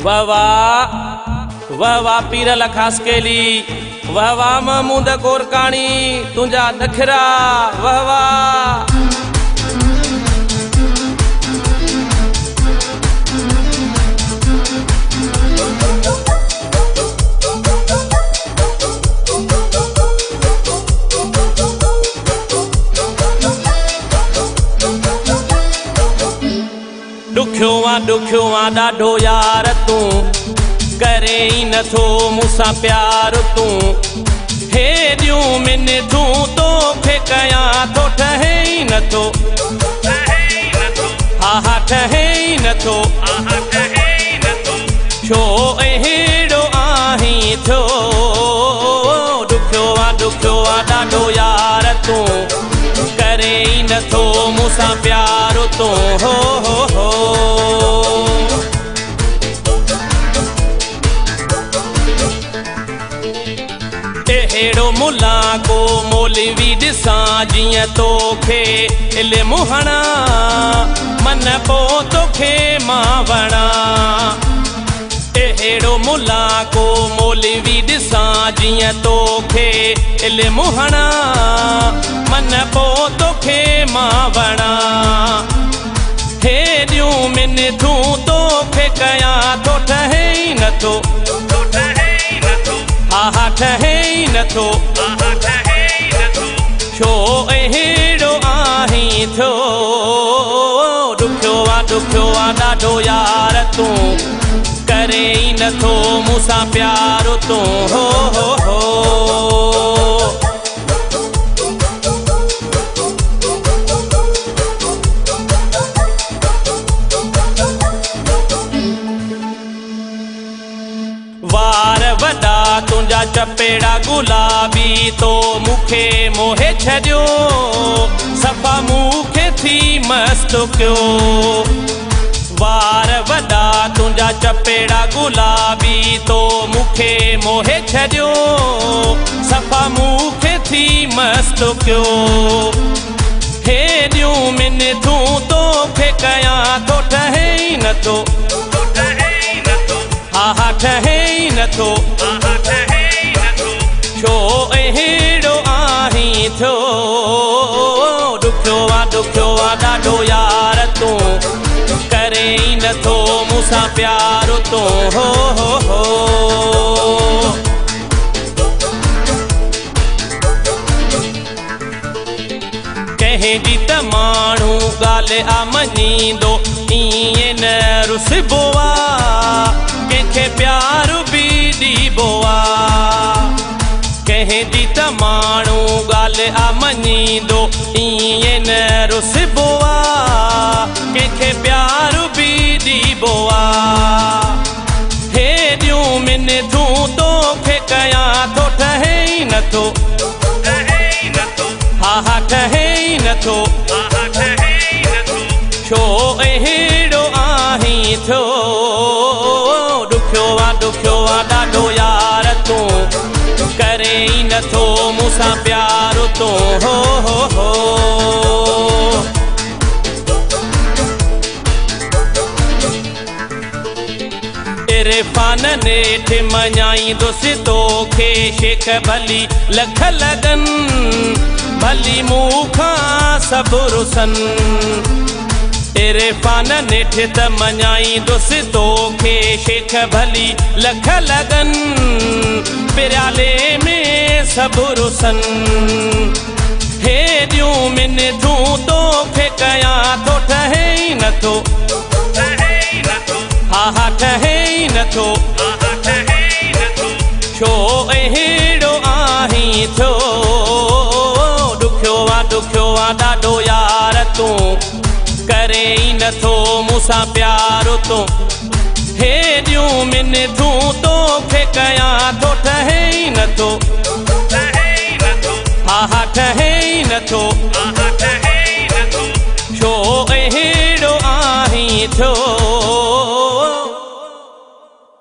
वाह वाह वाह पीर लखास केली वाह वाह महमूद कोरकाणी तुंजा नखरा वाह वाह दुख्यो ॾाढो यार तूं करे ई नथो मूंसां प्यार तूं हेॾियूं मिनतूं तोखे कयां थो ठहे ई नथो हा ठहे ई नथो छो अहिड़ो आहीं थियो दुख्यो ॾाढो यार तूं करे ई नथो मूंसां प्यार तूं हो अहिड़ो मुला को मौलवी ॾिसां जीअं तोखे इल्मु हणा मन पोइ तोखे मां वणा अहिड़ो मुला को मौलवी ॾिसां जीअं तोखे इल्मु हणा मन पोइ तोखे मां वणा हेॾियूं मिनतूं तोखे कयां थो ठहे ई नथो हा ठहे ई नथो छो अहिड़ो आहीं थियो दुख्यो ॾाढो यार तूं करे ई नथो मूंसां प्यार तूं हो वार वॾा तुंहिंजा चपेड़ा गुलाबी तो मूंखे मोहे छॾियो सफ़ा मूंखे थी मस्त कयो वार वॾा तुंहिंजा चपेड़ा गुलाबी तो मूंखे मोहे छॾियो सफ़ा मूंखे थी मस्त कयो हेॾियूं मिनतूं तोखे कयां थो ठहे ई नथो हा ठहे ई नथो छो अहिड़ो आहीं थियो दुख्यो ॾाढो यार तूं करे ई नथो मूंसां प्यार तूं हो कंहिंजी त माण्हू ॻाल्हि आ मञींदो ईअं न रुसबो आहे कंहिंखे प्यार बि ॾिबो आहे कंहिंजी त माण्हू ॻाल्हि आ मञींदो ईअं न रुसबो आहे कंहिंखे प्यार बि ॾिबो आहे हेॾियूं मिनतूं तोखे कयां थो ठहे ई नथो हा ठहे ई नथो छो अहिड़ो आहीं थियो दुख्यो ॾाढो यार तूं करे ई नथो मूंसां प्यार तूं हो इरफान नेठ मञाईंदुसि तोखे शेख भली लख लगन भली मूंखां सभु रुसन इरफान नेठ त मञाईंदुसि तोखे शेख भली लख लगन पिराले में सभु रुसन हेॾियूं मिनतूं तोखे कयां थो ठहे ई नथो हा ठहे ई नथो छो अहिड़ो आहीं थियो दुख्यो ॾाढो यार तूं करे ई नथो मूंसां प्यार तूं हेॾियूं मिनतूं तोखे कयां थो ठहे ई नथो हा ठहे ई नथो छो अहिड़ो आहीं थियो